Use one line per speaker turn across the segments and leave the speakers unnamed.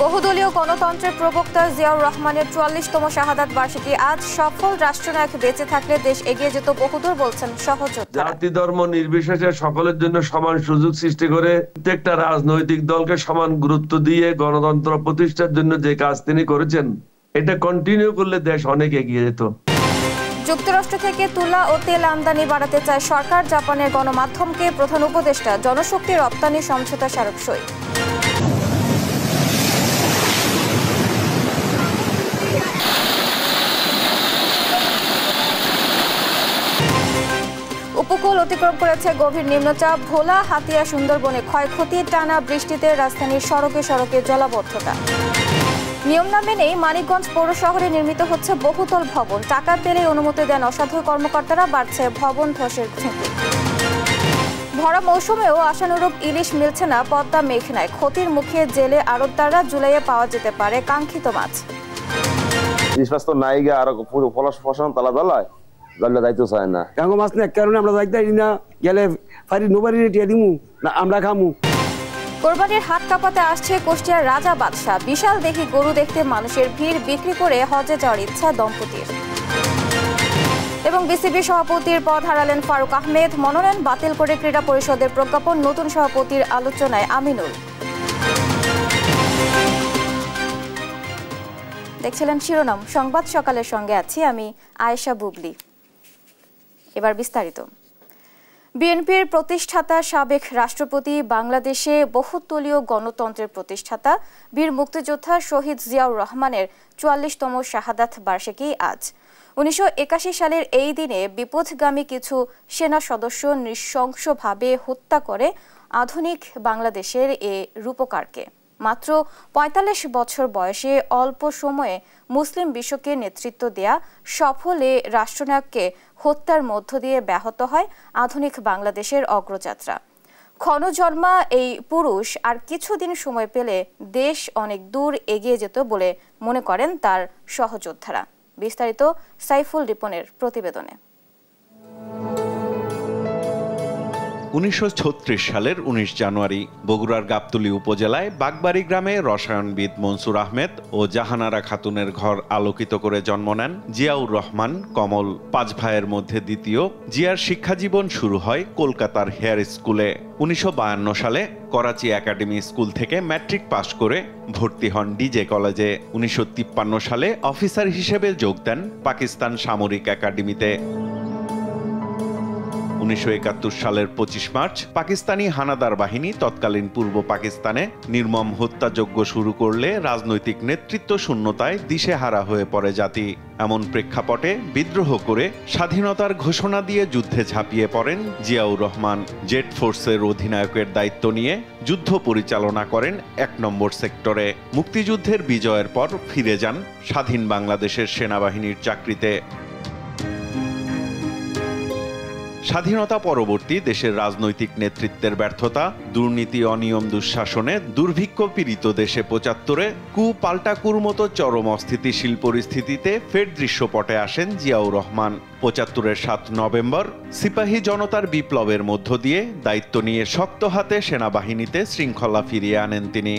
বহুদলীয় গণতন্ত্রের প্রবক্তা জিয়াউর রহমানের ৪৪তম শাহাদাত বার্ষিকী আজ। সফল রাষ্ট্রনায়ক বেঁচে থাকলে দেশ এগিয়ে যেত বহুদূর বলছেন সহযোদ্ধা।
জাতি ধর্ম নির্বিশেষে সকলের জন্য সমান সুযোগ সৃষ্টি করে প্রত্যেকটা রাজনৈতিক দলকে সমান গুরুত্ব দিয়ে গণতন্ত্র প্রতিষ্ঠার জন্য যে কাজ তিনি করেছেন, এটা কন্টিনিউ করলে দেশ অনেক এগিয়ে যেত।
যুক্তরাষ্ট্র থেকে তুলা ও তেল আমদানি বাড়াতে চায় সরকার। জাপানের গণমাধ্যমকে প্রধান উপদেষ্টা জনশক্তি রপ্তানি সমঝোতা স্মারক সই। উপকূল অতিক্রম করেছে গভীর নিম্নচাপ। ভোলা, হাতিয়া, সুন্দরবনে ক্ষয়ক্ষতি। টানা বৃষ্টিতে রাজধানীর সড়কে সড়কে জলাবদ্ধতা। নিয়ম না মেনেই মানিকগঞ্জ পৌর শহরে নির্মিত হচ্ছে বহুতল ভবন। টাকা পেলে অনুমতি দেন অসাধু কর্মকর্তারা। বাড়ছে ভবন ধসের ঝুঁকি। ভরা মৌসুমেও আশানুরূপ ইলিশ মিলছে না পদ্মা মেঘনায়। ক্ষতির মুখে জেলে আড়তদাররা। জুলাইয়ে পাওয়া যেতে পারে কাঙ্ক্ষিত মাছ।
যাইতে চায় না মাছ না কারণে আমরা যাইতে না গেলে আমরা খামু।
কোরবানির হাত কাঁপাতে আসছে কুষ্টিয়ার রাজা বাদশাহ। বিশাল দেহি গরু দেখতে মানুষের ভিড়। বিক্রি করে হজে যাওয়ার ইচ্ছা দম্পতির। এবং বিসিবি সভাপতির পদ হারালেন ফারুক আহমেদ। মনোনয়ন বাতিল করে ক্রীড়া পরিষদের প্রজ্ঞাপন। নতুন সভাপতির আলোচনায় আমিনুল। দেখছিলেন শিরোনাম সংবাদ সকালের সঙ্গে আছি আমি আয়েশা বুবলি। এবার বিস্তারিত। বিএনপির প্রতিষ্ঠাতা সাবেক রাষ্ট্রপতি, বাংলাদেশে বহুদলীয় গণতন্ত্রের প্রতিষ্ঠাতা বীর মুক্তিযোদ্ধা শহীদ জিয়াউর রহমানের ৪৪তম শাহাদাত বার্ষিকী আজ। ১৯৮১ সালের এই দিনে বিপথগামী কিছু সেনা সদস্য নৃশংসভাবে হত্যা করে আধুনিক বাংলাদেশের এ রূপকারকে। মাত্র ৪৫ বছর বয়সে অল্প সময়ে মুসলিম বিশ্বকে নেতৃত্ব দেয়া সফল এ রাষ্ট্রনায়ককে হত্যার মধ্য দিয়ে ব্যাহত হয় আধুনিক বাংলাদেশের অগ্রযাত্রা। ক্ষণজন্মা এই পুরুষ আর কিছুদিন সময় পেলে দেশ অনেক দূর এগিয়ে যেত বলে মনে করেন তার সহযোদ্ধারা। বিস্তারিত সাইফুল রিপনের প্রতিবেদনে।
১৯৩৬ সালের ১৯ জানুয়ারি বগুড়ার গাবতলী উপজেলায় বাগবাড়ি গ্রামে রসায়নবিদ মনসুর আহমেদ ও জাহানারা খাতুনের ঘর আলোকিত করে জন্ম নেন জিয়াউর রহমান কমল। ৫ ভাইয়ের মধ্যে দ্বিতীয়। জিয়ার শিক্ষাজীবন শুরু হয় কলকাতার হেয়ার স্কুলে। ১৯৫২ সালে করাচি একাডেমি স্কুল থেকে ম্যাট্রিক পাশ করে ভর্তি হন ডিজে কলেজে। ১৯৫৩ সালে অফিসার হিসেবে যোগ দেন পাকিস্তান সামরিক একাডেমিতে। ১৯৭১ সালের ২৫ মার্চ পাকিস্তানি হানাদার বাহিনী তৎকালীন পূর্ব পাকিস্তানে নির্মম হত্যাযজ্ঞ শুরু করলে রাজনৈতিক নেতৃত্ব শূন্যতায় দিশেহারা হয়ে পড়ে জাতি। এমন প্রেক্ষাপটে বিদ্রোহ করে স্বাধীনতার ঘোষণা দিয়ে যুদ্ধে ঝাঁপিয়ে পড়েন জিয়াউর রহমান। জেট ফোর্সের অধিনায়কের দায়িত্ব নিয়ে যুদ্ধ পরিচালনা করেন ১ নম্বর সেক্টরে। মুক্তিযুদ্ধের বিজয়ের পর ফিরে যান স্বাধীন বাংলাদেশের সেনাবাহিনীর চাকরিতে। স্বাধীনতা পরবর্তী দেশের রাজনৈতিক নেতৃত্বের ব্যর্থতা, দুর্নীতি, অনিয়ম, দুঃশাসনে দুর্ভিক্ষ পীড়িত দেশে ৭৫-এ কু পাল্টা কুর মতো চরম অস্থিতিশীল পরিস্থিতিতে ফের দৃশ্যপটে আসেন জিয়াউর রহমান। ৭৫-এর ৭ নভেম্বর সিপাহী জনতার বিপ্লবের মধ্য দিয়ে দায়িত্ব নিয়ে শক্ত হাতে সেনাবাহিনীতে শৃঙ্খলা ফিরিয়ে আনেন তিনি।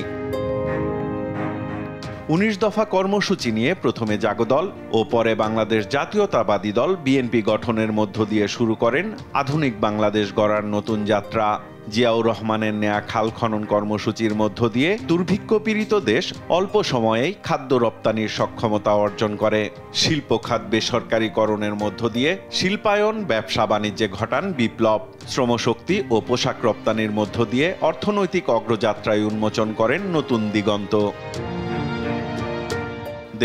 ১৯ দফা কর্মসূচি নিয়ে প্রথমে জাগদল ও পরে বাংলাদেশ জাতীয়তাবাদী দল বিএনপি গঠনের মধ্য দিয়ে শুরু করেন আধুনিক বাংলাদেশ গড়ার নতুন যাত্রা। জিয়াউর রহমানের নেয়া খাল খনন কর্মসূচির মধ্য দিয়ে দুর্ভিক্ষ পীড়িত দেশ অল্প সময়েই খাদ্য রপ্তানির সক্ষমতা অর্জন করে। শিল্প খাত বেসরকারীকরণের মধ্য দিয়ে শিল্পায়ন, ব্যবসা বাণিজ্যে ঘটান বিপ্লব। শ্রমশক্তি ও পোশাক রপ্তানির মধ্য দিয়ে অর্থনৈতিক অগ্রযাত্রায় উন্মোচন করেন নতুন দিগন্ত।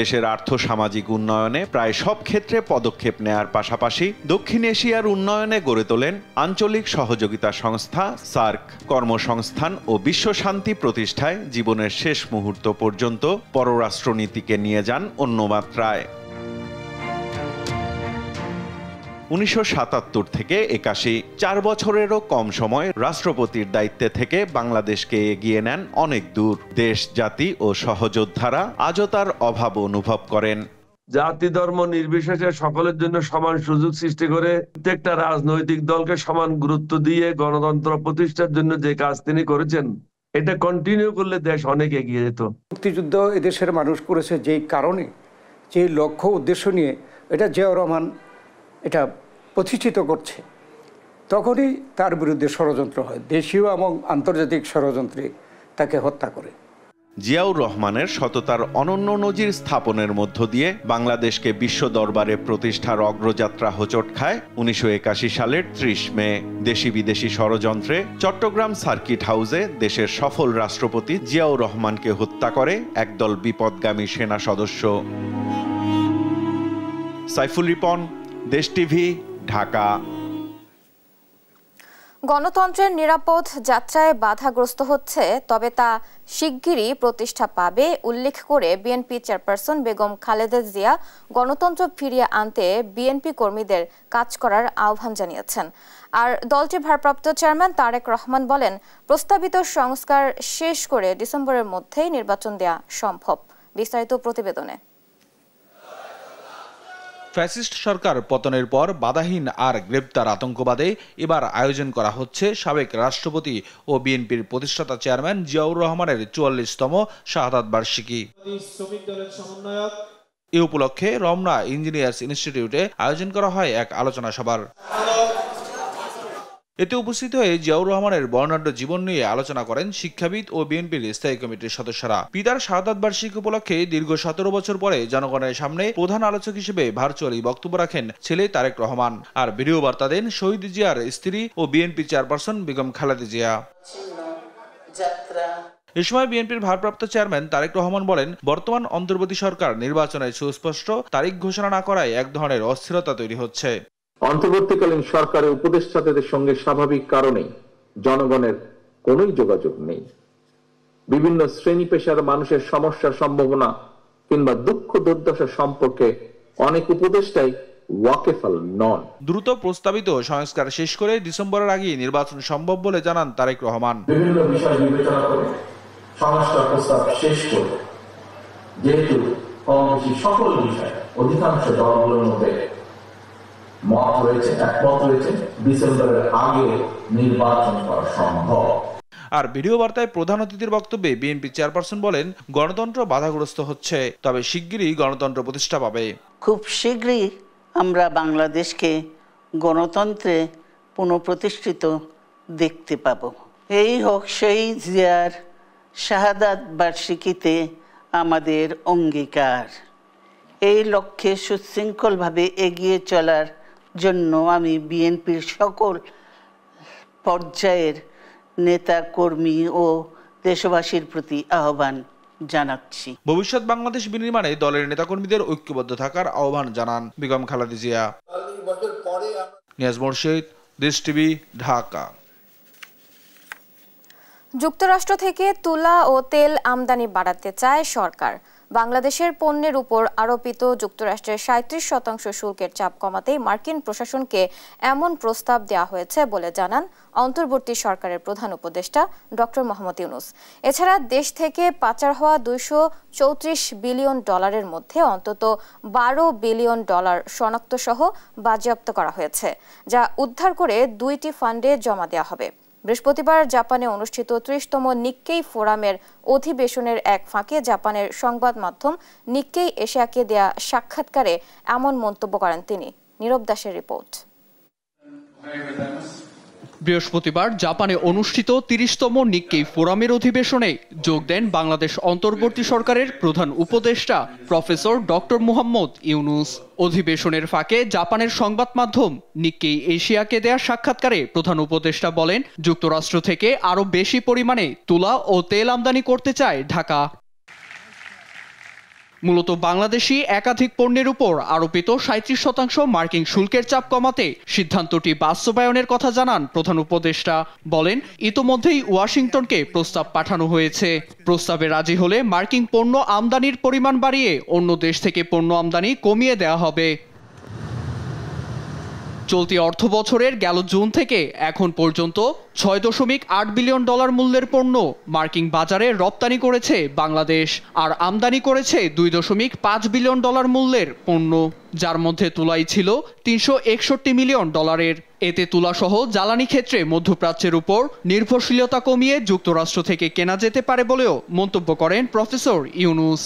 দেশের আর্থ-সামাজিক উন্নয়নে প্রায় সব ক্ষেত্রে পদক্ষেপ নেয়ার পাশাপাশি দক্ষিণ এশিয়ার উন্নয়নে গড়ে তোলেন আঞ্চলিক সহযোগিতা সংস্থা সার্ক। কর্মসংস্থান ও বিশ্ব শান্তি প্রতিষ্ঠায় জীবনের শেষ মুহূর্ত পর্যন্ত পররাষ্ট্রনীতিকে নিয়ে যান অন্য মাত্রায়। ১৯৭৭ থেকে ৮১, ৪ বছরেরও কম সময় রাষ্ট্রপতির দায়িত্বে থেকে বাংলাদেশকে এগিয়ে নেন অনেক দূর। দেশ, জাতি ও সহযোদ্ধারা আজও তার অভাব অনুভব করেন।
জাতি ধর্ম নির্বিশেষে সকলের জন্য সমান সুযোগ সৃষ্টি করে প্রত্যেকটা রাজনৈতিক দলকে সমান গুরুত্ব দিয়ে গণতন্ত্র প্রতিষ্ঠার জন্য যে কাজ তিনি করেছেন, এটা কন্টিনিউ করলে দেশ অনেক এগিয়ে যেত।
মুক্তিযুদ্ধ এদেশের মানুষ করেছে যেই কারণে, যে লক্ষ্য উদ্দেশ্য নিয়ে এটা জিয়াউর রহমান এটা প্রতিষ্ঠিত করছে, তখনই তার বিরুদ্ধে ষড়যন্ত্র হয়, দেশীয় এবং আন্তর্জাতিক ষড়যন্ত্রে তাকে হত্যা করে।
জিয়াউর রহমানের সততার অনন্য নজির স্থাপনের মধ্য দিয়ে বাংলাদেশকে বিশ্ব দরবারে প্রতিষ্ঠার অগ্রযাত্রা হোঁচট খায় 1981 সালের 30 মে। দেশি বিদেশি ষড়যন্ত্রে চট্টগ্রাম সার্কিট হাউসে দেশের সফল রাষ্ট্রপতি জিয়াউর রহমানকে হত্যা করে একদল বিপদগামী সেনা সদস্য। সাইফুল রিপন, দেশ টিভি, ঢাকা।
গণতন্ত্রের নিরাপদ যাত্রায় বাধাগ্রস্ত হচ্ছে, তবে তা শিগগিরই প্রতিষ্ঠা পাবে উল্লেখ করে বিএনপি চেয়ারপারসন বেগম খালেদা জিয়া গণতন্ত্র ফিরিয়ে আনতে বিএনপি কর্মীদের কাজ করার আহ্বান জানিয়েছেন। আর দলটির ভারপ্রাপ্ত চেয়ারম্যান তারেক রহমান বলেন, প্রস্তাবিত সংস্কার শেষ করে ডিসেম্বরের মধ্যেই নির্বাচন দেয়া সম্ভব। বিস্তারিত প্রতিবেদনে।
ফ্যাসিস্ট সরকার পতনের পর বাধাহীন আর গ্রেপ্তার আতঙ্কবাদে এবার আয়োজন করা হচ্ছে সাবেক রাষ্ট্রপতি ও বিএনপির প্রতিষ্ঠাতা চেয়ারম্যান জিয়াউর রহমানের 44তম শাহাদাত বার্ষিকী। এ উপলক্ষে রমনা ইঞ্জিনিয়ার্স ইনস্টিটিউটে আয়োজন করা হয় এক আলোচনা সভার। এতে উপস্থিত হয়ে জিয়াউর রহমানের বর্ণাঢ্য জীবন নিয়ে আলোচনা করেন শিক্ষাবিদ ও বিএনপির স্থায়ী কমিটির সদস্যরা। পিতার শাহাদাত বার্ষিকী উপলক্ষে দীর্ঘ 17 বছর পরে জনগণের সামনে প্রধান আলোচক হিসেবে ভার্চুয়ালি বক্তব্য রাখেন ছেলে তারেক রহমান, আর ভিডিও বার্তা দেন শহীদ জিয়ার স্ত্রী ও বিএনপি চেয়ারপারসন বেগম খালেদা জিয়া। এ সময় বিএনপির ভারপ্রাপ্ত চেয়ারম্যান তারেক রহমান বলেন, বর্তমান অন্তর্বর্তী সরকার নির্বাচনের সুস্পষ্ট তারিখ ঘোষণা না করায় এক ধরনের অস্থিরতা তৈরি হচ্ছে।
অন্তর্বর্তীকালীন সরকারের উপদেষ্টাদের সঙ্গে স্বাভাবিক কারণেই জনগণের কোনোই যোগাযোগ নেই। বিভিন্ন শ্রেণী পেশার মানুষের সমস্যার সম্ভাবনা কিংবা দুঃখ দুর্দশা সম্পর্কে অনেক উপদেষ্টাই ওয়াকিফাল নন।
দ্রুত প্রস্তাবিত সংস্কার শেষ করে ডিসেম্বরের আগে নির্বাচন সম্ভব বলে জানান তারেক রহমান।
বিভিন্ন বিষয় বিবেচনা করে সংস্কার প্রস্তাব শেষ করে, যেহেতু কম বেশি সকল বিষয় অধিকাংশ দলগুলোর মধ্যে একমত হয়েছে, ডিসেম্বরের আগে নির্বাচন করা সম্ভব।
আর ভিডিও বার্তায় প্রধান অতিথির বক্তব্যে বিএনপি চেয়ারপারসন বলেন, গণতন্ত্র বাধাগ্রস্ত হচ্ছে, তবে শিগগিরই গণতন্ত্র প্রতিষ্ঠা পাবে।
খুব শীঘ্রই আমরা বাংলাদেশকে গণতন্ত্রে পুনঃপ্রতিষ্ঠিত দেখতে পাব। এই হোক শহীদ জিয়ার শাহাদাত বার্ষিকীতে আমাদের অঙ্গীকার। এই লক্ষ্যে সুশৃঙ্খলভাবে এগিয়ে চলার জন্য আমি বিএনপির সকল পর্যায়ের নেতা কর্মী ও দেশবাসীর প্রতি আহ্বান জানাচ্ছি।
ভবিষ্যৎ বাংলাদেশ বিনির্মাণে দলের নেতাকর্মীদের ঐক্যবদ্ধ থাকার আহ্বান জানান বেগম খালেদা জিয়া। নিয়াজ মোর্শেদ, দেশ টিভি, ঢাকা।
যুক্তরাষ্ট্র থেকে তুলা ও তেল আমদানি বাড়াতে চায় সরকার। বাংলাদেশের পণ্যের উপর আরোপিত যুক্তরাষ্ট্রের 37% শুল্কের চাপ কমাতেই মার্কিন প্রশাসনকে এমন প্রস্তাব দেওয়া হয়েছে বলে জানান অন্তর্বর্তী সরকারের প্রধান উপদেষ্টা ডক্টর মোহাম্মদ ইউনূস। এছাড়া দেশ থেকে পাচার হওয়া $234 বিলিয়ন মধ্যে অন্তত $12 বিলিয়ন শনাক্ত সহ বাজেয়াপ্ত করা হয়েছে, যা উদ্ধার করে 2টি ফান্ডে জমা দেওয়া হবে। বৃহস্পতিবার জাপানে অনুষ্ঠিত 30তম নিক্কেই ফোরামের অধিবেশনের এক ফাঁকে জাপানের সংবাদ মাধ্যম নিক্কেই এশিয়াকে দেয়া সাক্ষাৎকারে এমন মন্তব্য করেন তিনি। নীরব দাসের রিপোর্ট।
বৃহস্পতিবার জাপানে অনুষ্ঠিত 30তম নিক্কেই ফোরামের অধিবেশনে যোগ দেন বাংলাদেশ অন্তর্বর্তী সরকারের প্রধান উপদেষ্টা প্রফেসর ডক্টর মোহাম্মদ ইউনূস। অধিবেশনের ফাঁকে জাপানের সংবাদ মাধ্যম নিক্কেই এশিয়াকে দেয়া সাক্ষাৎকারে প্রধান উপদেষ্টা বলেন, যুক্তরাষ্ট্র থেকে আরও বেশি পরিমাণে তুলা ও তেল আমদানি করতে চায় ঢাকা। মূলত বাংলাদেশি একাধিক পণ্যের উপর আরোপিত 37% মার্কিন শুল্কের চাপ কমাতে সিদ্ধান্তটি বাস্তবায়নের কথা জানান প্রধান উপদেষ্টা। বলেন, ইতোমধ্যেই ওয়াশিংটনকে প্রস্তাব পাঠানো হয়েছে। প্রস্তাবে রাজি হলে মার্কিন পণ্য আমদানির পরিমাণ বাড়িয়ে অন্য দেশ থেকে পণ্য আমদানি কমিয়ে দেওয়া হবে। চলতি অর্থ বছরের গেল জুন থেকে এখন পর্যন্ত ৬.৮ বিলিয়ন ডলার মূল্যের পণ্য মার্কিন বাজারে রপ্তানি করেছে বাংলাদেশ, আর আমদানি করেছে ২.৫ বিলিয়ন ডলার মূল্যের পণ্য, যার মধ্যে তুলাই ছিল ৩৬১ মিলিয়ন ডলারের। এতে তুলাসহ জ্বালানি ক্ষেত্রে মধ্যপ্রাচ্যের উপর নির্ভরশীলতা কমিয়ে যুক্তরাষ্ট্র থেকে কেনা যেতে পারে বলেও মন্তব্য করেন প্রফেসর ইউনুস।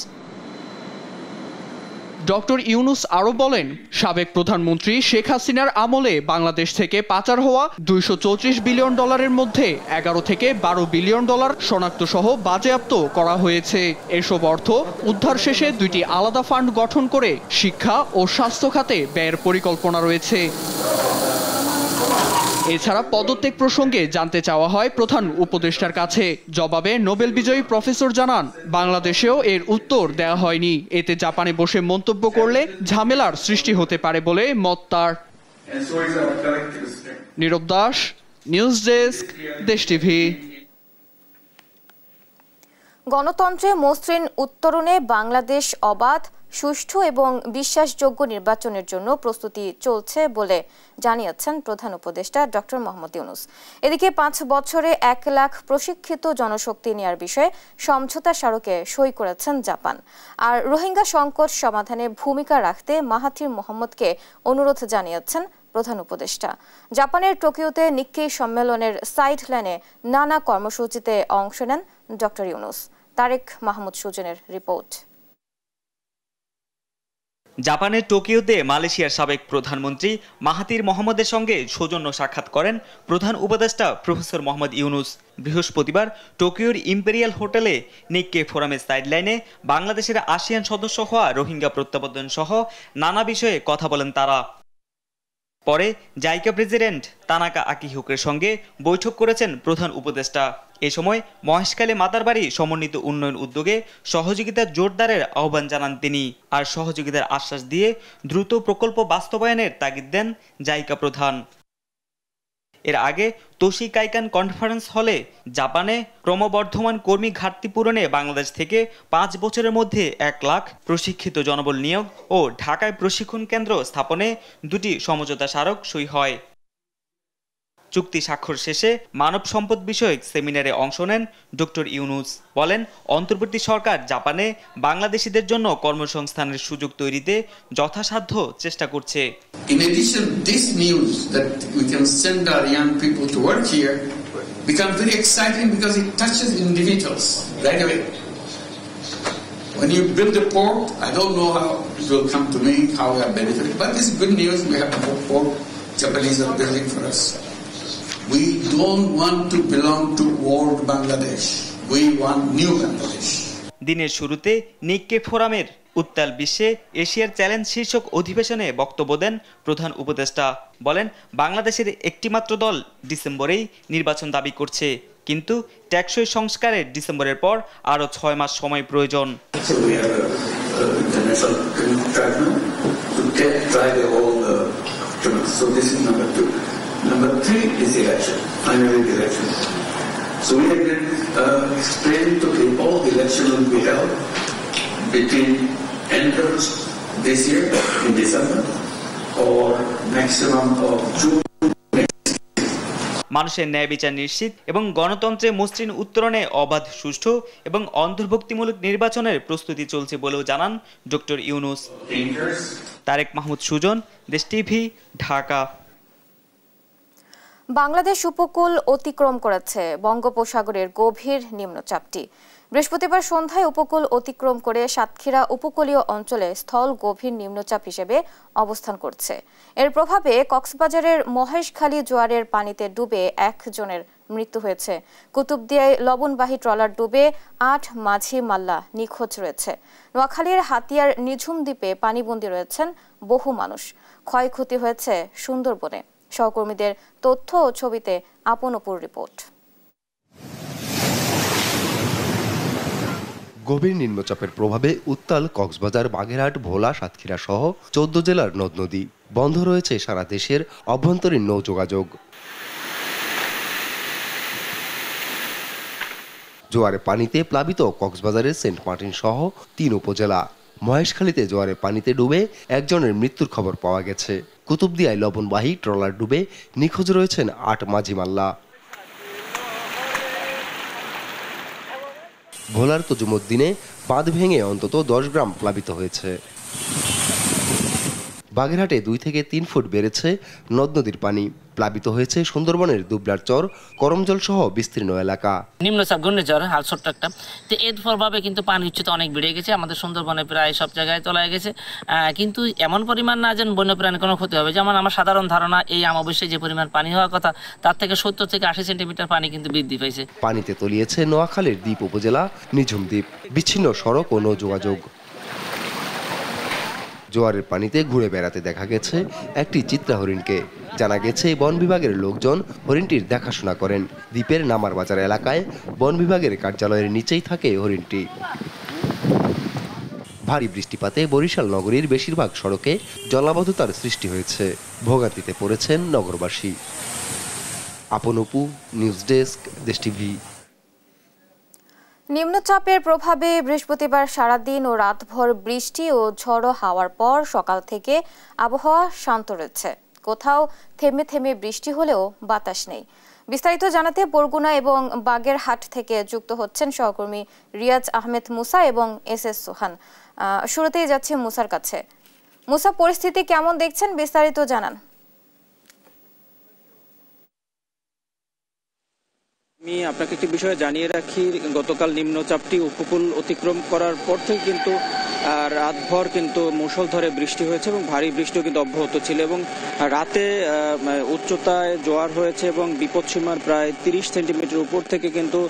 ডক্টর ইউনুস আরও বলেন, সাবেক প্রধানমন্ত্রী শেখ হাসিনার আমলে বাংলাদেশ থেকে পাচার হওয়া ২৩৪ বিলিয়ন ডলারের মধ্যে ১১ থেকে ১২ বিলিয়ন ডলার শনাক্ত সহ বাজেয়াপ্ত করা হয়েছে। এসব অর্থ উদ্ধার শেষে ২টি আলাদা ফান্ড গঠন করে শিক্ষা ও স্বাস্থ্য খাতে ব্যয়ের পরিকল্পনা রয়েছে। এছাড়া পদত্যাগ প্রসঙ্গে জানতে চাওয়া হয় প্রধান উপদেষ্টার কাছে। জবাবে নোবেল বিজয়ী প্রফেসর জানান, বাংলাদেশেও এর উত্তর দেওয়া হয়নি। এতে জাপানে বসে মন্তব্য করলে ঝামেলার সৃষ্টি হতে পারে বলে মত তার। নীরব দাস, নিউজ ডেস্ক, দেশ টিভি।
গণতন্ত্রে মসৃণ উত্তরণে বাংলাদেশ অবাধ, সুষ্ঠু এবং বিশ্বাসযোগ্য নির্বাচনের জন্য প্রস্তুতি চলছে বলে জানিয়েছেন প্রধান উপদেষ্টা ডক্টর মোহাম্মদ ইউনুস। এদিকে ৫ বছরে ১ লাখ প্রশিক্ষিত জনশক্তি নেয়ার বিষয়ে সমঝোতা স্মারকে সই করেছেন জাপান। আর রোহিঙ্গা সংকট সমাধানে ভূমিকা রাখতে মাহাথির মোহাম্মদকে অনুরোধ জানিয়েছেন প্রধান উপদেষ্টা। জাপানের টোকিওতে নিক্কেই সম্মেলনের সাইড লাইনে নানা কর্মসূচিতে অংশ নেন ডক্টর ইউনুস। তারেক মাহমুদ সুজনের রিপোর্ট।
জাপানের টোকিওতে মালয়েশিয়ার সাবেক প্রধানমন্ত্রী মাহাথির মোহাম্মদের সঙ্গে সৌজন্য সাক্ষাৎ করেন প্রধান উপদেষ্টা প্রফেসর মোহাম্মদ ইউনুস। বৃহস্পতিবার টোকিওর ইম্পেরিয়াল হোটেলে নিক্কে ফোরামের সাইডলাইনে বাংলাদেশের আসিয়ান সদস্য হওয়া রোহিঙ্গা প্রত্যাবর্তন সহ নানা বিষয়ে কথা বলেন তারা। পরে জাইকা প্রেসিডেন্ট তানাকা আকিহিকোর সঙ্গে বৈঠক করেছেন প্রধান উপদেষ্টা। এ সময় মহেশখালী মাতারবাড়ি সমন্বিত উন্নয়ন উদ্যোগে সহযোগিতার জোরদারের আহ্বান জানান তিনি, আর সহযোগিতার আশ্বাস দিয়ে দ্রুত প্রকল্প বাস্তবায়নের তাগিদ দেন জাইকা প্রধান। এর আগে তোশি কাইকান কনফারেন্স হলে জাপানে ক্রমবর্ধমান কর্মী ঘাটতি পূরণে বাংলাদেশ থেকে 5 বছরের মধ্যে 1 লাখ প্রশিক্ষিত জনবল নিয়োগ ও ঢাকায় প্রশিক্ষণ কেন্দ্র স্থাপনে 2টি সমঝোতা স্মারক সই হয়। চুক্তি স্বাক্ষর শেষে মানব সম্পদ বিষয়ক সেমিনারে অংশ নেন ডক্টর ইউনুস। বলেন, অন্তর্বর্তী সরকার জাপানে বাংলাদেশিদের জন্য কর্মসংস্থানের সুযোগ তৈরিতে যথাসাধ্য চেষ্টা করছে।
In addition, this news that we can send our young people to work here becomes very exciting because it touches individuals right away. When you build a port, I don't know how it will come to me, how we are benefited, but this is good news. We have a port Japanese are building for us. We don't want to belong to old Bangladesh. We want new Bangladesh.
দিনের শুরুতে নিক্কে ফোরামের উত্তাল বিশ্বে এশিয়ার challenge শীর্ষক অধিবেশনে বক্তব্য দেন প্রধান উপদেষ্টা। বলেন, বাংলাদেশের একটিমাত্র দল ডিসেম্বরেই নির্বাচন দাবি করছে, কিন্তু টেকসই সংস্কারের ডিসেম্বরের পর আরো 6 মাস সময় প্রয়োজন।
Number 3 is election, finally the election. So we have been explained to people the election will be held between end of this year in December or maximum of June.
মানুষের ন্যায় বিচার নিশ্চিত এবং গণতন্ত্রে মসৃণ উত্তরণে অবাধ, সুষ্ঠু এবং অন্তর্ভুক্তিমূলক নির্বাচনের প্রস্তুতি চলছে বলেও জানান ডক্টর ইউনুস। তারেক মাহমুদ সুজন, দেশ টিভি, ঢাকা।
বাংলাদেশ উপকূল অতিক্রম করেছে বঙ্গোপসাগরের গভীর নিম্নচাপটি। বৃহস্পতিবার সন্ধ্যায় উপকূল অতিক্রম করে সাতক্ষীরা উপকূলীয় অঞ্চলে স্থল গভীর নিম্নচাপ হিসেবে অবস্থান করছে। এর প্রভাবে কক্সবাজারের মহেশখালী জোয়ারের পানিতে ডুবে 1 জনের মৃত্যু হয়েছে। কুতুবদিয়ায় লবণবাহী ট্রলার ডুবে 8 মাঝি মাল্লা নিখোঁজ রয়েছে। নোয়াখালীর হাতিয়ার নিঝুম দ্বীপে পানিবন্দী রয়েছেন বহু মানুষ। ক্ষয়ক্ষতি হয়েছে সুন্দরবনে। সহকর্মীদের তথ্য ও ছবিতে আপনপুর রিপোর্ট।
গভীর নিম্নচাপের প্রভাবে উত্তাল কক্সবাজার, বাগেরহাট, ভোলা, সাতক্ষীরা সহ 14 জেলার নদ নদী। বন্ধ রয়েছে সারা দেশের অভ্যন্তরীণ নৌ যোগাযোগ। জোয়ারের পানিতে প্লাবিত কক্সবাজারের সেন্ট মার্টিন সহ 3 উপজেলা। মহেশখালীতে জোয়ারের পানিতে ডুবে 1 জনের মৃত্যুর খবর পাওয়া গেছে। কুতুবদিয়ায় লবণবাহী ট্রলার ডুবে নিখোঁজ রয়েছেন ৮ মাঝি মাল্লা। ভোলার তজুমুদ্দিনে বাঁধ ভেঙে অন্তত ১০ গ্রাম প্লাবিত হয়েছে। বাগেরহাটে ২ থেকে ৩ ফুট বেড়েছে নদ নদীর পানি। প্লাবিত হয়েছে সুন্দরবনের দুবলার চর, করমজল সহ বিস্তীর্ণ এলাকা।
নিম্নচাপ ঘূর্ণিঝড় হাল ছোট্ট একটা, তো এর ফলভাবে কিন্তু পানি উচ্চতা অনেক বেড়ে গেছে, আমাদের সুন্দরবনে প্রায় সব জায়গায় চলে গেছে, কিন্তু এমন পরিমাণ না যেন বন্যপ্রাণীর কোনো ক্ষতি হবে। যেমন আমার সাধারণ ধারণা এই অমাবস্যায় যে পরিমাণ পানি হওয়ার কথা তার থেকে ৭০ থেকে ৮০ সেন্টিমিটার পানি কিন্তু বৃদ্ধি পাইছে। পানিতে
তলিয়েছে নোয়াখালীর দ্বীপ উপজেলা নিঝুম দ্বীপ, বিচ্ছিন্ন সড়ক ও নৌ যোগাযোগ। জোয়ারের পানিতে ঘুরে বেড়াতে দেখা গেছে একটি চিত্রা হরিণকে। জানা গেছে বন বিভাগের লোকজন হরিণটির দেখাশোনা করেন। দ্বীপের নামার বাজার এলাকায় বন বিভাগের কার্যালয়ের নিচেই থাকে হরিণটি। ভারী বৃষ্টিপাতে বরিশাল নগরীর বেশিরভাগ সড়কে জলাবদ্ধতার সৃষ্টি হয়েছে। ভোগান্তিতে পড়েছেন নগরবাসী। আপন অপু, নিউজ ডেস্ক, দেশ টিভি।
নিম্নচাপের প্রভাবে বৃহস্পতিবার সারাদিন ও রাতভর বৃষ্টি ও ঝড়ো হাওয়ার পর সকাল থেকে আবহাওয়া শান্ত রয়েছে। কোথাও থেমে থেমে বৃষ্টি হলেও বাতাস নেই। বিস্তারিত জানাতে বরগুনা এবং বাগেরহাট থেকে যুক্ত হচ্ছেন সহকর্মী রিয়াজ আহমেদ মুসা এবং এস সোহান। শুরুতেই যাচ্ছে মুসার কাছে। মুসা, পরিস্থিতি কেমন দেখছেন, বিস্তারিত জানান।
আমি আপনাকে একটি বিষয় জানিয়ে রাখি, গতকাল নিম্নচাপটি উপকূল অতিক্রম করার পর থেকে কিন্তু রাতভর কিন্তু মুষলধারে বৃষ্টি হয়েছে এবং ভারী বৃষ্টিও কিন্তু অব্যাহত ছিল এবং রাতে উচ্চতায় জোয়ার হয়েছে এবং বিপদসীমার প্রায় ৩০ সেন্টিমিটার উপর থেকে কিন্তু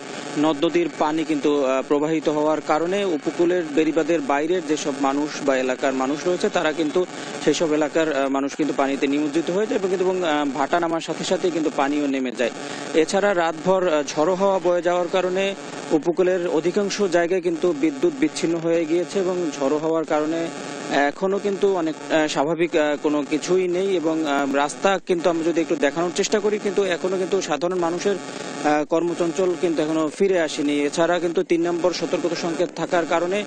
নদ নদীর পানি কিন্তু প্রবাহিত হওয়ার কারণে উপকূলের বেড়িবাঁধের বাইরের যেসব মানুষ বা এলাকার মানুষ রয়েছে তারা কিন্তু সেসব এলাকার মানুষ কিন্তু পানিতে নিমজ্জিত হয়ে যায় এবং ভাটা নামার সাথে সাথে কিন্তু পানিও নেমে যায়। এছাড়া রাতভর ঝড়ো হাওয়া বয়ে যাওয়ার কারণে উপকূলের অধিকাংশ জায়গায় কিন্তু বিদ্যুৎ বিচ্ছিন্ন হয়ে গিয়েছে এবং ঝড়ো হওয়ার কারণে এখনো কিন্তু অনেক স্বাভাবিক কোনো কিছুই নেই এবং রাস্তা কিন্তু আমরা যদি একটু দেখানোর চেষ্টা করি কিন্তু এখনো কিন্তু সাধারণ মানুষের কর্মচঞ্চল কিন্তু এখনো ফিরে আসেনি। এছাড়া কিন্তু ৩ নম্বর সতর্কতা সংকেত থাকার কারণে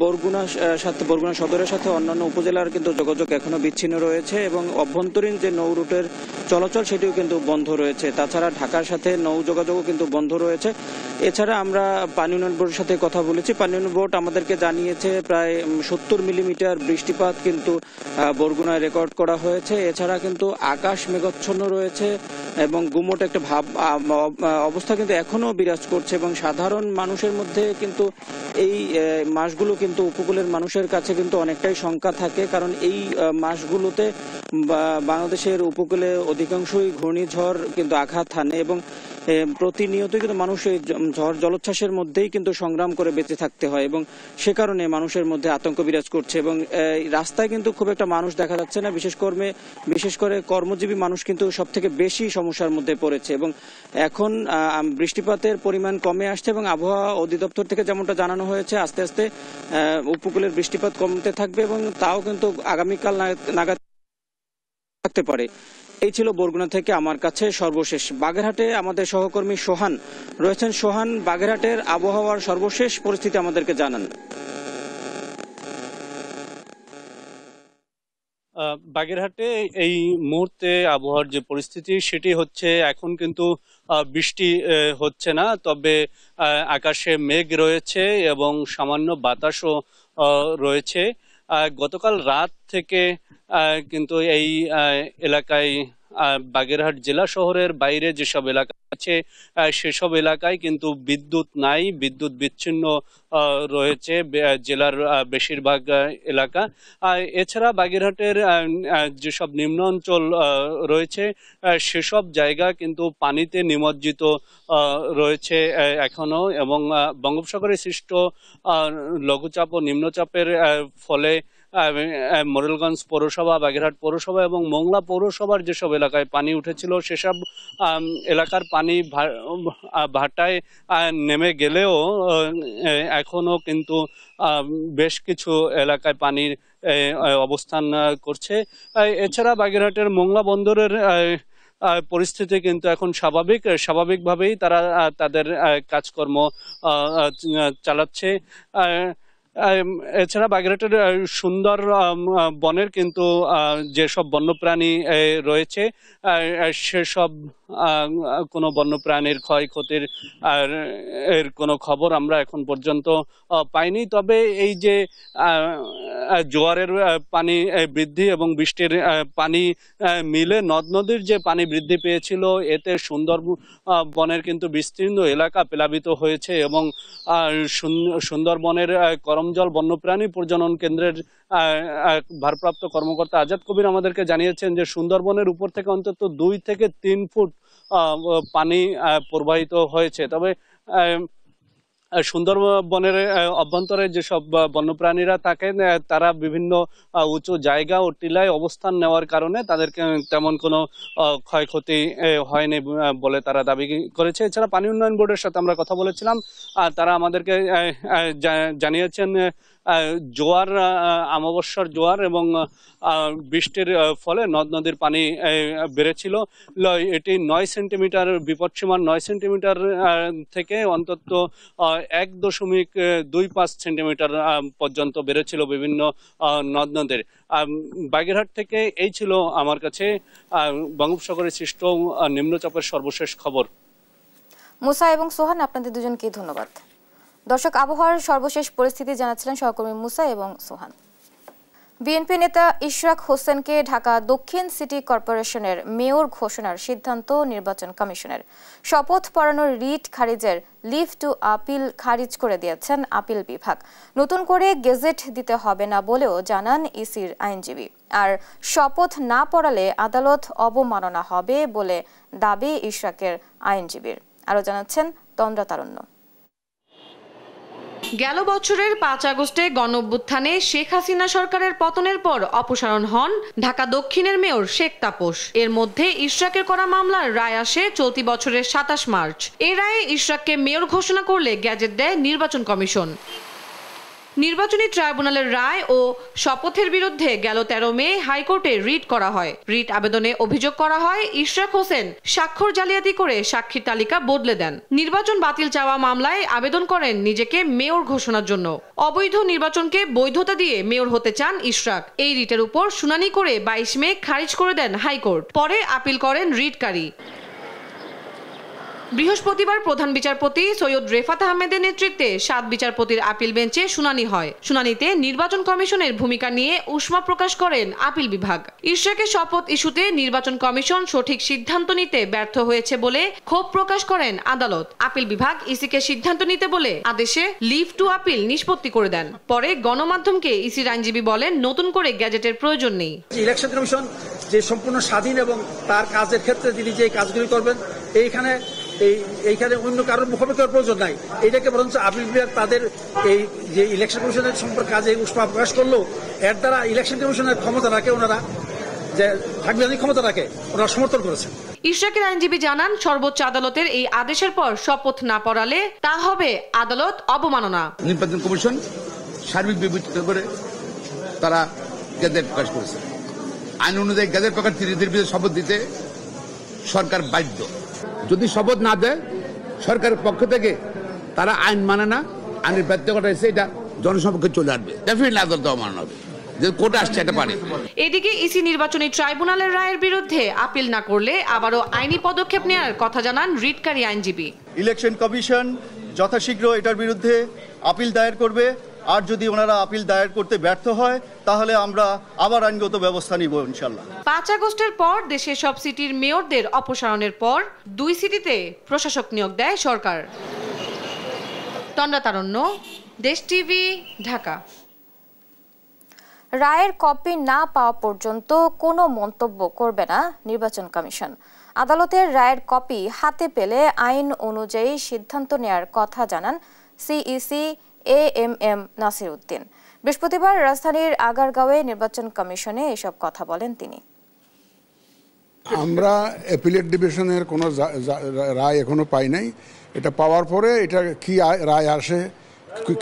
বরগুনা সদরের সাথে অন্যান্য উপজেলার কিন্তু যোগাযোগ এখনো বিচ্ছিন্ন রয়েছে এবং অভ্যন্তরীণ যে নৌ রুটের চলাচল সেটিও কিন্তু বন্ধ রয়েছে। তাছাড়া ঢাকার সাথে নৌ যোগাযোগও কিন্তু বন্ধ রয়েছে। এছাড়া আমরা পানি উন্নয়ন বোর্ডের সাথে কথা বলেছি, পানি উন্নয়ন বোর্ড আমাদেরকে জানিয়েছে প্রায় ৭০ মিলিমিটার বৃষ্টিপাত কিন্তু বরগুনায় রেকর্ড করা হয়েছে। এছাড়া কিন্তু আকাশ মেঘাচ্ছন্ন রয়েছে এবং গুমোট একটা অবস্থা কিন্তু এখনো বিরাজ করছে এবং সাধারণ মানুষের মধ্যে কিন্তু এই মাসগুলো কিন্তু উপকূলের মানুষের কাছে কিন্তু অনেকটাই শঙ্কা থাকে, কারণ এই মাসগুলোতে বাংলাদেশের উপকূলে অধিকাংশই ঘূর্ণিঝড় কিন্তু আঘাত হানে এবং প্রতিনিয়ত কিন্তু মানুষ এই ঝড় জলোচ্ছ্বাসের মধ্যেই কিন্তু সংগ্রাম করে বেঁচে থাকতে হয় এবং সে কারণে মানুষের মধ্যে আতঙ্ক বিরাজ করছে এবং রাস্তায় কিন্তু খুব একটা মানুষ দেখা যাচ্ছে না। বিশেষ করে কর্মজীবী মানুষ কিন্তু সব থেকে বেশি সমস্যার মধ্যে পড়েছে এবং এখন বৃষ্টিপাতের পরিমাণ কমে আসছে এবং আবহাওয়া অধিদপ্তর থেকে যেমনটা জানানো হয়েছে আস্তে আস্তে উপকূলের বৃষ্টিপাত কমতে থাকবে এবং তাও কিন্তু আগামীকাল নাগাদ থাকতে পারে। এই ছিল বরগুনা থেকে আমার কাছে সর্বশেষ। বাগেরহাটে আমাদের সহকর্মী সোহান রয়েছেন। সোহান, বাগেরহাটের আবহাওয়ার সর্বশেষ পরিস্থিতি আমাদেরকে জানান।
বাগেরহাটে এই মুহূর্তে আবহাওয়ার যে পরিস্থিতি সেটি হচ্ছে এখন কিন্তু বৃষ্টি হচ্ছে না, তবে আকাশে মেঘ রয়েছে এবং সামান্য বাতাসও রয়েছে। গতকাল রাত থেকে কিন্তু এই এলাকায় বাগেরহাট জেলা শহরের বাইরে যেসব এলাকা আছে সেসব এলাকায় কিন্তু বিদ্যুৎ নাই, বিদ্যুৎ বিচ্ছিন্ন রয়েছে জেলার বেশিরভাগ এলাকা। এছাড়া বাগেরহাটের যেসব নিম্ন অঞ্চল রয়েছে সেসব জায়গা কিন্তু পানিতে নিমজ্জিত রয়েছে এখনো এবং বঙ্গোপসাগরে সৃষ্ট লঘুচাপ ও নিম্নচাপের ফলে মোরেলগঞ্জ পৌরসভা, বাগেরহাট পৌরসভা এবং মোংলা পৌরসভার যেসব এলাকায় পানি উঠেছিল সেসব এলাকার পানি ভাটায় নেমে গেলেও এখনো কিন্তু বেশ কিছু এলাকায় পানির অবস্থান করছে। এছাড়া বাগেরহাটের মোংলা বন্দরের পরিস্থিতি কিন্তু এখন স্বাভাবিকভাবেই তারা তাদের কাজকর্ম চালাচ্ছে। এছাড়া বাগেরহাটের সুন্দর বনের কিন্তু যেসব বন্যপ্রাণী রয়েছে সেসব কোনো বন্যপ্রাণীর ক্ষয়ক্ষতির এর কোনো খবর আমরা এখন পর্যন্ত পাইনি। তবে এই যে জোয়ারের পানি বৃদ্ধি এবং বৃষ্টির পানি মিলে নদ নদীর যে পানি বৃদ্ধি পেয়েছিল, এতে সুন্দরবনের কিন্তু বিস্তীর্ণ এলাকা প্লাবিত হয়েছে এবং সুন্দরবনের করমজল বন্যপ্রাণী প্রজনন কেন্দ্রের ভারপ্রাপ্ত কর্মকর্তা আজাদ কবির আমাদেরকে জানিয়েছেন যে সুন্দরবনের উপর থেকে অন্তত 2 থেকে 3 ফুট পানি প্রবাহিত হয়েছে। তবে সুন্দরবনের অভ্যন্তরে যেসব বন্যপ্রাণীরা থাকেন তারা বিভিন্ন উঁচু জায়গা ও টিলায় অবস্থান নেওয়ার কারণে তাদেরকে তেমন কোনো ক্ষয়ক্ষতি হয়নি বলে তারা দাবি করেছে। এছাড়া পানি উন্নয়ন বোর্ডের সাথে আমরা কথা বলেছিলাম, তারা আমাদেরকে জানিয়েছেন জোয়ার, অমাবস্যার জোয়ার এবং বৃষ্টির ফলে নদ নদীর পানি বেড়েছিল। এটি 9 সেন্টিমিটার, বিপদসীমার 9 সেন্টিমিটার থেকে অন্তত 1.25 সেন্টিমিটার পর্যন্ত বেড়েছিল বিভিন্ন নদ নদীর। বাগেরহাট থেকে এই ছিল আমার কাছে বঙ্গোপসাগরে সৃষ্ট নিম্নচাপের সর্বশেষ খবর।
মুসা এবং সোহান, আপনাদের দুজনকে ধন্যবাদ। দর্শক, আবহাওয়ার সর্বশেষ পরিস্থিতি জানাচ্ছিলেন সহকর্মী মুসা এবং সোহান। বিএনপি নেতা ইশরাক হোসেনকে ঢাকা দক্ষিণ সিটি কর্পোরেশনের মেয়র ঘোষণার সিদ্ধান্ত নির্বাচন কমিশনের। শপথ পড়ানোর রিট খারিজের লিভ টু আপিল খারিজ করে দিয়েছেন আপিল বিভাগ। নতুন করে গেজেট দিতে হবে না বলেও জানান ইসির আইনজীবী। আর শপথ না পড়ালে আদালত অবমাননা হবে বলে দাবি ইশরাকের আইনজীবীর। আরও জানাচ্ছেন তন্দ্রা তারুণ্য।
গেল বছরের 5 আগস্টে গণঅভ্যুত্থানে শেখ হাসিনা সরকারের পতনের পর অপসারণ হন ঢাকা দক্ষিণের মেয়র শেখ তাপস। এর মধ্যে ইশরাকের করা মামলার রায় আসে চলতি বছরের 27 মার্চ। এই রায়ে ইশরাককে মেয়র ঘোষণা করলে গ্যাজেট দেয় নির্বাচন কমিশন। নির্বাচনী ট্রাইব্যুনালের রায় ও শপথের বিরুদ্ধে গেল 13 মে হাইকোর্টে রিট করা হয়। রিট আবেদনে অভিযোগ করা হয় ইশরাক হোসেন স্বাক্ষর জালিয়াতি করে সাক্ষীর তালিকা বদলে দেন। নির্বাচন বাতিল চাওয়া মামলায় আবেদন করেন নিজেকে মেয়র ঘোষণার জন্য। অবৈধ নির্বাচনকে বৈধতা দিয়ে মেয়র হতে চান ইশরাক। এই রিটের উপর শুনানি করে 22 মে খারিজ করে দেন হাইকোর্ট। পরে আপিল করেন রিটকারী। বৃহস্পতিবার প্রধান বিচারপতি সৈয়দ রেফাত আহমেদের নেতৃত্বে 7 বিচারপতির আপিল বেঞ্চে শুনানি হয়। শুনানিতে নির্বাচন কমিশনের ভূমিকা নিয়ে উষ্মা প্রকাশ করেন আপিল বিভাগ। ইশরাকের শপথ ইস্যুতে নির্বাচন কমিশন সঠিক সিদ্ধান্ত নিতে ব্যর্থ হয়েছে বলে ক্ষোভ প্রকাশ করেন আদালত। আপিল বিভাগ ইসিকে সিদ্ধান্ত নিতে বলে আদেশে লিভ টু আপিল নিষ্পত্তি করে দেন। পরে গণমাধ্যমকে ইসির আইনজীবী বলেন নতুন করে গ্যাজেটের প্রয়োজন নেই।
ইলেকশন কমিশন যে সম্পূর্ণ স্বাধীন এবং তার কাজের ক্ষেত্রে তিনি যে কাজগুলি করবেন এইখানে অন্য কারোর মুখোমুখির প্রয়োজন নাই। এইটাকে বরঞ্চ আপিল বিভাগ তাদের এই যে ইলেকশন কমিশনের সম্পর্কে কাজে উষ্মা প্রকাশ করলো, এর দ্বারা ইলেকশন কমিশনের ক্ষমতা রাখে, ওনারা যে সাংবিধানিক ক্ষমতা রাখে, ওনারা সমর্থন করেছেন।
ইশরাকের আইনজীবী জানান সর্বোচ্চ আদালতের এই আদেশের পর শপথ না পড়ালে তা হবে আদালত অবমাননা।
নির্বাচন কমিশন সার্বিক বিবেচনা করে তারা গেজেট প্রকাশ করেছে। আইন অনুযায়ী গেজেট প্রকাশ 30 দিনের ভিতরে শপথ দিতে সরকার বাধ্য। যদি শপথ না দেয় সরকারের পক্ষ থেকে তারা আইন মানে না, আইনের ব্যত্যয় ঘটাইছে, এটা জনসমক্ষে চলে আসবে, ডেফিনেটলি আদালত অমান্য হবে। যে কোর্টে আসছে এটা পারে।
এদিকে ইসি নির্বাচনী ট্রাইব্যুনালের রায়ের বিরুদ্ধে আপিল না করলে আবারও আইনি পদক্ষেপ নেওয়ার কথা জানান রিটকারী আইনজীবী।
ইলেকশন কমিশন যথাশীঘ্র এটার বিরুদ্ধে আপিল দায়ের করবে, আর যদি ওনারা আপিল দায়ের করতে ব্যর্থ হয় তাহলে আমরা আবার আইনগত ব্যবস্থা নিব ইনশাআল্লাহ।
5 আগস্টের পর দেশের সব সিটির মেয়রদের অপসারণের পর 2 সিটিতে প্রশাসক নিয়োগ দেয় সরকার। তন্দ্রা তারুণ্য, দেশ টিভি, ঢাকা।
রায়ের কপি না পাওয়া পর্যন্ত কোনো মন্তব্য করবে না নির্বাচন কমিশন। আদালতের রায়ের কপি হাতে পেলে আইন অনুযায়ী সিদ্ধান্ত নেয়ার কথা জানান সিইসি এএমএম নাসির উদ্দিন। বৃহস্পতিবার রাজধানীর আগারগাঁওয়ে নির্বাচন কমিশনে এসব কথা বলেন তিনি।
আমরা অ্যাপিলেট ডিভিশনের কোনো রায় এখনো পাই নাই। এটা পাওয়ার পরে এটা কি রায় আসে,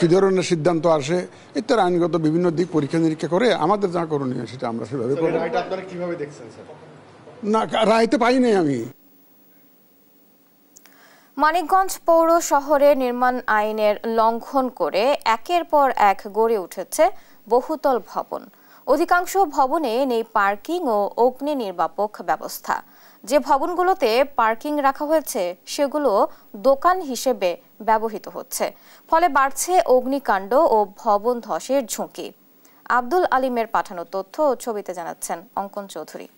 কি ধরনের সিদ্ধান্ত আসে ইত্যাদি আইনগত বিভিন্ন দিক পরীক্ষা নিরীক্ষা করে আমাদের যা করণীয় সেটা আমরা সেভাবে করব।
রায়টা আপনারা কিভাবে দেখছেন স্যার?
না, রায় তো পাই নাই আমি।
মানিকগঞ্জ পৌর শহরে নির্মাণ আইনের লঙ্ঘন করে একের পর এক গড়ে উঠেছে বহুতল ভবন। অধিকাংশ ভবনে নেই পার্কিং ও অগ্নি নির্বাপক ব্যবস্থা। যে ভবনগুলোতে পার্কিং রাখা হয়েছে সেগুলো দোকান হিসেবে ব্যবহৃত হচ্ছে, ফলে বাড়ছে অগ্নিকাণ্ড ও ভবন ধসের ঝুঁকি। আব্দুল আলিমের পাঠানো তথ্য ও ছবিতে জানাচ্ছেন অঙ্কন চৌধুরী।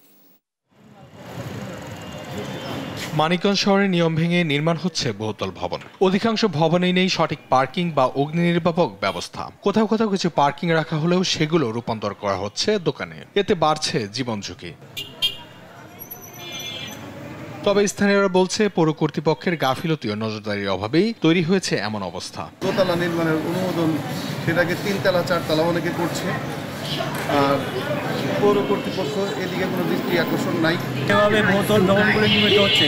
মানিকগঞ্জ শহরে নিয়ম ভেঙে নির্মাণ হচ্ছে বহুতল ভবন। অধিকাংশ ভবনেই নেই সঠিক পার্কিং বা অগ্নি নির্বাপক ব্যবস্থা। কোথাও কোথাও কিছু পার্কিং রাখা হলেও সেগুলো রূপান্তর করা হচ্ছে দোকানে। এতে বাড়ছে জীবন ঝুঁকি। তবে স্থানীয়রা বলছে পৌর কর্তৃপক্ষের গাফিলতি ও নজরদারির অভাবেই তৈরি হয়েছে এমন অবস্থা।
দোতলা নির্মাণের অনুমোদন সেটাকে 3 তলা 4 তলা অনেকে করছে, আর পৌর কর্তৃপক্ষ এদিকে কোনো দৃষ্টি আকর্ষণ নাই।
যেভাবে বহুতল ভবনগুলি নির্মিত হচ্ছে,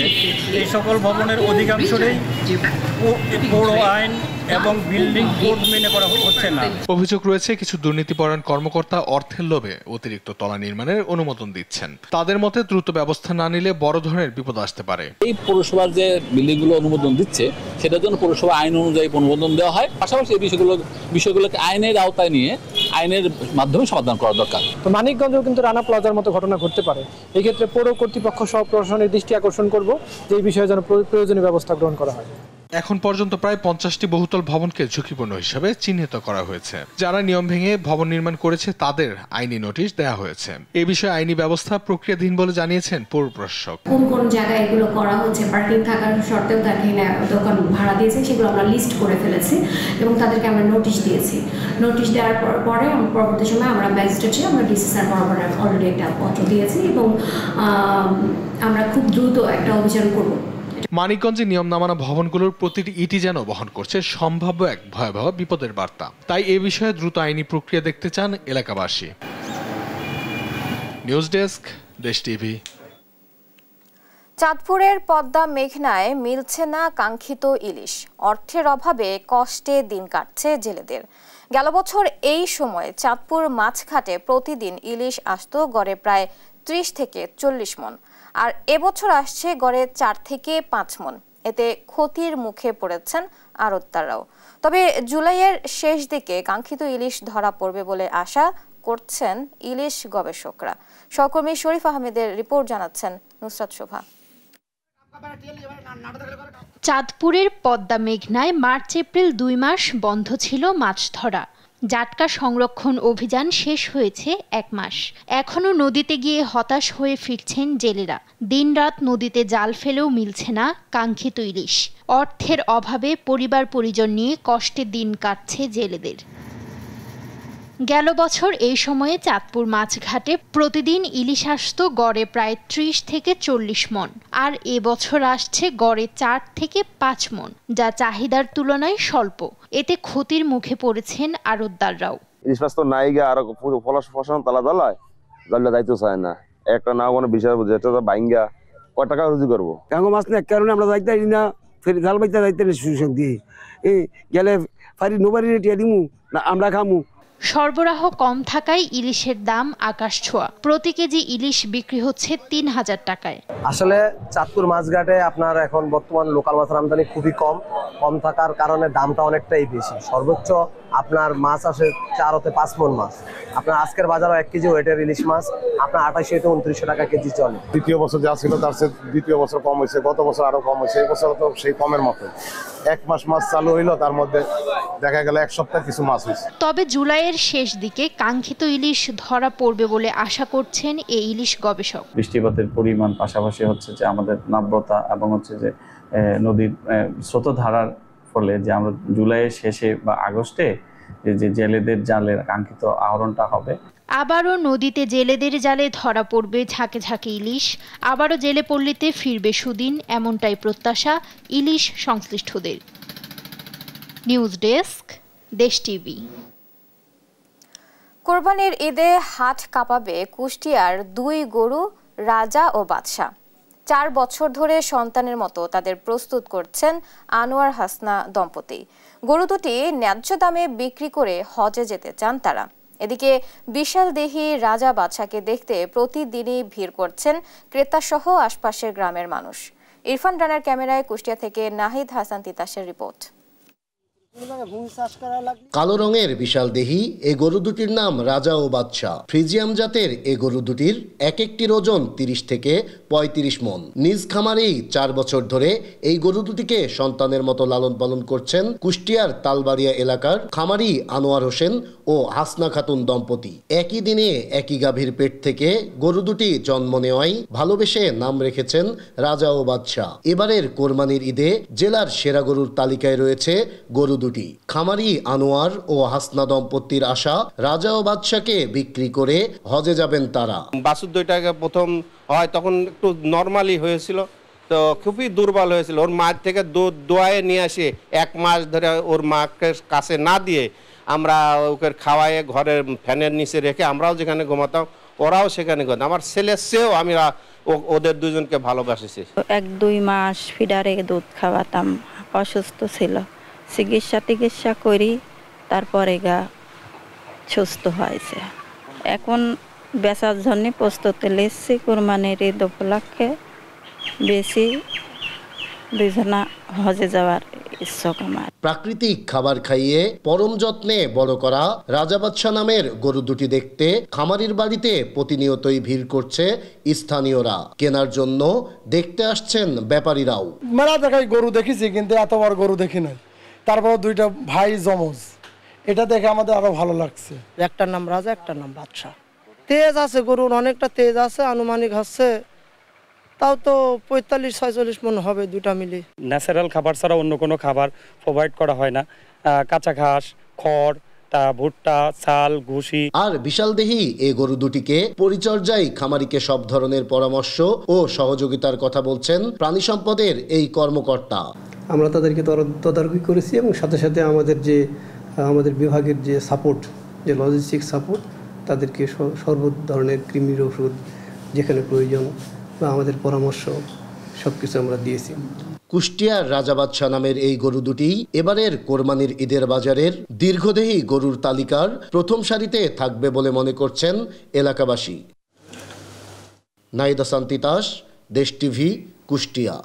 এই সকল ভবনের অধিকাংশই পৌর আইন এবং বিল্ডিং কোড মেনে করা হচ্ছে না।
অভিযোগ রয়েছে কিছু দুর্নীতিপরায়ণ কর্মকর্তা অর্থের লোভে অতিরিক্ত তলা নির্মাণের অনুমোদন দিচ্ছেন। তাদের মতে দ্রুত ব্যবস্থা না নিলে বড় ধরনের বিপদ আসতে পারে।
এই পৌরসভার যে বিল্ডিংগুলো অনুমোদন দিচ্ছে সেটার জন্য পৌরসভা আইন অনুযায়ী অনুমোদন দেওয়া হয়, পাশাপাশি এই বিষয়গুলোকে আইনের আওতায় নিয়ে আইনের মাধ্যমে সমাধান করা দরকার।
তো মানিকগঞ্জেও কিন্তু রানা প্লাজার মতো ঘটনা ঘটতে পারে। এই ক্ষেত্রে পৌর কর্তৃপক্ষ সহ প্রশাসনের দৃষ্টি আকর্ষণ করব যে এই বিষয়ে যেন প্রয়োজনীয় ব্যবস্থা গ্রহণ করা হয়।
এখন পর্যন্ত প্রায় 50টি বহুতল ভবনকে ঝুঁকিপূর্ণ হিসেবে চিহ্নিত করা হয়েছে। যারা নিয়ম ভেঙে ভবন নির্মাণ করেছে তাদের আইনি নোটিশ দেওয়া হয়েছে। এ বিষয়ে আইনি ব্যবস্থা প্রক্রিয়াধীন বলে জানিয়েছেন পৌর প্রশাসক।
কোন কোন জায়গায় এগুলো করা হচ্ছে, পার্কিং থাকার শর্তেও তাকে দোকান ভাড়া দিয়েছে, সেগুলো আমরা লিস্ট করে ফেলেছি এবং তাদেরকে আমরা নোটিশ দিয়েছি। নোটিশ দেওয়ার পরে পরবর্তী সময় আমরা ম্যাজিস্ট্রেটে আমরা ডিসি স্যার বরাবর অলরেডি একটা পত্র দিয়েছি এবং আমরা খুব দ্রুত একটা অভিযান করব।
মানিকগঞ্জে নিয়ম না মানা ভবনগুলোর প্রতিটি ইটি যেন বহন করছে সম্ভাব্য এক ভয়াবহ বিপদের বার্তা। তাই এ বিষয়ে দ্রুত আইনি প্রক্রিয়া দেখতে চান এলাকাবাসী। নিউজ ডেস্ক, দেশ টিভি।
চাঁদপুরের পদ্মা মেঘনায় মিলছে না কাঙ্ক্ষিত ইলিশ। অর্থের অভাবে কষ্টে দিন কাটছে জেলেদের। গেল বছর এই সময় চাঁদপুর মাছঘাটে প্রতিদিন ইলিশ আসতো গড়ে প্রায় 30 থেকে 40 মন, আর এবছর আসছে গড়ে 4 থেকে 5 মন। এতে ক্ষতির মুখে পড়েছেন আড়তদাররাও। তবে জুলাইয়ের শেষ দিকে কাঙ্ক্ষিত ইলিশ ধরা পড়বে বলে আশা করছেন ইলিশ গবেষকরা। সহকর্মী শরীফ আহমেদের রিপোর্ট জানাচ্ছেন নুসরাত শোভা।
চাঁদপুরের পদ্মা মেঘনায় মার্চ এপ্রিল 2 মাস বন্ধ ছিল মাছ ধরা। জাটকা সংরক্ষণ অভিযান শেষ হয়েছে 1 মাস। এখনো নদীতে গিয়ে হতাশ হয়ে ফিরছেন জেলেরা। দিনরাত নদীতে জাল ফেলেও মিলছে না কাঙ্ক্ষিত ইলিশ। অর্থের অভাবে পরিবার পরিজন নিয়ে কষ্টে দিন কাটছে জেলেদের। গেল বছর এই সময়ে চাঁদপুর মাছঘাটে প্রতিদিন ইলিশ আসতো গড়ে প্রায় 30 থেকে 40 মন, আর এবছর আসছে গড়ে 4 থেকে 5 মন, যা চাহিদার তুলনায় স্বল্প। এতে ক্ষতির মুখে পড়েছেন আড়তদাররাও।
ইলিশ মাছ তো নাই গে, আর ফসল তালা তালায় জানলে যাইতে চায় না। একটা না কোনো বিষয় যেটা বাইঙ্গা কয় টাকা রুজি করবো।
কাঙ্গো মাছ না কারণে আমরা যাইতে না, ফের জাল বাইতে যাইতে সুযোগ দিয়ে এই গেলে ফারি নোবারি রেটিয়া দিমু না আমরা খামু।
সরবরাহ কম থাকায় ইলিশের দাম আকাশ ছোঁয়া। প্রতি কেজি ইলিশ বিক্রি হচ্ছে 3000 টাকায়।
আসলে চাঁদপুর মাছঘাটে আপনার এখন বর্তমান লোকাল মাছের আমদানি খুবই কম থাকার কারণে দামটা অনেকটাই বেশি। সর্বোচ্চ আপনার মাছ আসে 4 হতে 5 মন মাছ। আপনার আজকের বাজারে 1 কেজি ওয়েটের ইলিশ মাছ আপনার 2800 থেকে 2900 টাকা কেজি চলে।
দ্বিতীয় বছর যা ছিল তার চেয়ে দ্বিতীয় বছর কম হয়েছে, গত বছর আরো কম হয়েছে, এই বছর তো সেই কমের মতো। 1 মাস মাছ চালু হইলো, তার মধ্যে দেখা গেল 1 সপ্তাহ কিছু মাছ হয়েছে।
তবে জুলাইয়ের শেষ দিকে কাঙ্ক্ষিত ইলিশ ধরা পড়বে বলে আশা করছেন এই ইলিশ গবেষক।
বৃষ্টিপাতের পরিমাণ পাশাপাশি হচ্ছে যে আমাদের নাব্যতা এবং হচ্ছে যে নদীর স্রোতধারার ফলে যে আমরা জুলাইয়ের শেষে বা আগস্টে যে জেলেদের জালের কাঙ্ক্ষিত আহরণটা হবে।
আবারও নদীতে জেলেদের জালে ধরা পড়বে ঝাঁকে ঝাঁকে ইলিশ। আবারও জেলে পল্লীতে ফিরবে সুদিন, এমনটাই প্রত্যাশা ইলিশ সংশ্লিষ্টদের। নিউজ ডেস্ক, দেশ টিভি।
কোরবানির ঈদে হাট কাঁপাবে কুষ্টিয়ার 2 গরু রাজা ও বাদশা। 4 বছর ধরে সন্তানের মতো তাদের প্রস্তুত করছেন আনোয়ার হাসনা দম্পতি। গরু দুটি ন্যায্য দামে বিক্রি করে হজে যেতে চান তারা। এদিকে বিশাল দেহি রাজা বাদশাকে দেখতে প্রতিদিনই ভিড় করছেন ক্রেতাসহ আশপাশের গ্রামের মানুষ। ইরফান রানার ক্যামেরায় কুষ্টিয়া থেকে নাহিদ হাসান তিতাসের রিপোর্ট।
কালো রঙের বিশাল দেহি এই গরু দুটির নাম রাজা ও বাদশা। ফ্রিজিয়াম জাতের এই গরু দুটির এক একটির ওজন 30 থেকে 35 মন। নিজ খামারেই 4 বছর ধরে এই গরু দুটিকে সন্তানের মতো লালন পালন করছেন কুষ্টিয়ার তালবাড়িয়া এলাকার খামারি আনোয়ার হোসেন ও হাসনা খাতুন দম্পতি। একই দিনে একই গাভীর পেট থেকে গরু দুটি জন্ম নেওয়ায় ভালোবেসে নাম রেখেছেন রাজা ও বাদশা। এবারের কোরবানির ঈদে জেলার সেরা গরুর তালিকায় রয়েছে গরু দুটি। খামারি আনোয়ার ও হাসনা দম্পতির আশা রাজা ও বাদশাকে বিক্রি করে হজে যাবেন তারা।
বাছুর দুইটাকে প্রথম হয় তখন একটু নর্মালি হয়েছিল, তো খুবই দুর্বল হয়েছিল। ওর মায়ের থেকে দুধ দোয়ায়ে নিয়ে আসে 1 মাস ধরে ওর মাকে কাছে না দিয়ে আমরা ওকে খাওয়ায়ে ঘরের ফ্যানের নিচে রেখে আমরাও যেখানে ঘুমাতাম ওরাও সেখানে ঘুমাতাম। আমার ছেলের চেয়েও আমি ওদের দুজনকে ভালোবাসেছি।
1-2 মাস ফিডারে দুধ খাওয়াতাম, অসুস্থ ছিল, চিকিৎসা করি, তারপরে গা সুস্থ হয়েছে। এখন বেচার জন্য প্রস্তুতি নিচ্ছি, কোরবানির ঈদ উপলক্ষে বেশি দুজনা হজে যাওয়ার ইচ্ছুক আমার।
প্রাকৃতিক খাবার খাইয়ে পরম যত্নে বড় করা রাজা বাদশা নামের গরু দুটি দেখতে খামারির বাড়িতে প্রতিনিয়তই ভিড় করছে স্থানীয়রা। কেনার জন্য দেখতে আসছেন ব্যাপারীরাও।
মেলা জায়গায় গরু দেখেছি কিন্তু এত বড় গরু দেখি নাই। তারপর 2টা ভাই জমজ, এটা দেখে আমাদের আরো ভালো লাগছে।
একটার নাম রাজা, একটার নাম বাদশা। তেজ আছে গরুর, অনেকটা তেজ আছে, আনুমানিক হচ্ছে তাও তো 45-46 মন হবে 2টা মিলে।
ন্যাচারাল খাবার ছাড়া অন্য কোনো খাবার প্রোভাইড করা হয় না। কাঁচা ঘাস, খড়, ভুট্টা, চাল, ভুসি।
আর বিশাল দেহি এই গরু দুটিকে পরিচর্যায় খামারিকে সব ধরনের পরামর্শ ও সহযোগিতার কথা বলছেন প্রাণী সম্পদের এই কর্মকর্তা।
আমরা তাদেরকে তদারকি করেছি এবং সাথে সাথে আমাদের বিভাগের যে সাপোর্ট, যে লজিস্টিক সাপোর্ট, তাদেরকে সর্ব ধরনের কৃমির ওষুধ যেখানে প্রয়োজন বা আমাদের পরামর্শ সবকিছু আমরা দিয়েছি।
কুষ্টিয়ার রাজা বাদশা নামের এই গরু দুটি এবারের কোরবানির ঈদের বাজারের দীর্ঘদেহী গরুর তালিকার প্রথম সারিতে থাকবে বলে মনে করছেন এলাকাবাসী। নাহিদ হাসান তিতাস, দেশ টিভি, কুষ্টিয়া।